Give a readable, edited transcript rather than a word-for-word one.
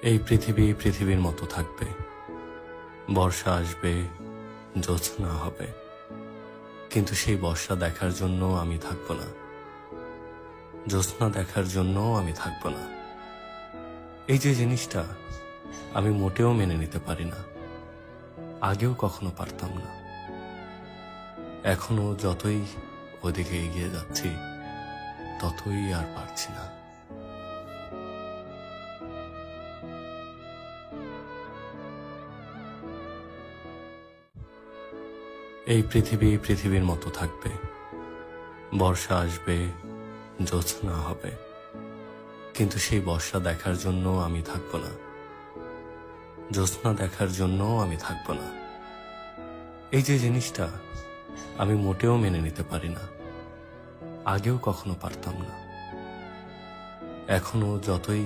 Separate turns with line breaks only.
এই পৃথিবী পৃথিবীর মতো থাকবে। বর্ষা আসবে, জ্যোৎস্না হবে, কিন্তু সেই বর্ষা দেখার জন্য আমি থাকবো না। জ্যোৎস্না দেখার জন্য আমি থাকবো না। এই যে জিনিসটা আমি মোটেও মেনে নিতে পারি না, আগেও কখনো পারতাম না। এখনো যতই ওদিকে এগিয়ে যাচ্ছি ততই আর পারছি না। এই পৃথিবী পৃথিবীর মতো থাকবে। বর্ষা আসবে, জ্যোৎস্না হবে, কিন্তু সেই বর্ষা দেখার জন্য আমি থাকবো না। জ্যোৎস্না দেখার জন্য আমি থাকবো না। এই যে জিনিসটা আমি মোটেও মেনে নিতে পারি না, আগেও কখনো পারতাম না। এখনো যতই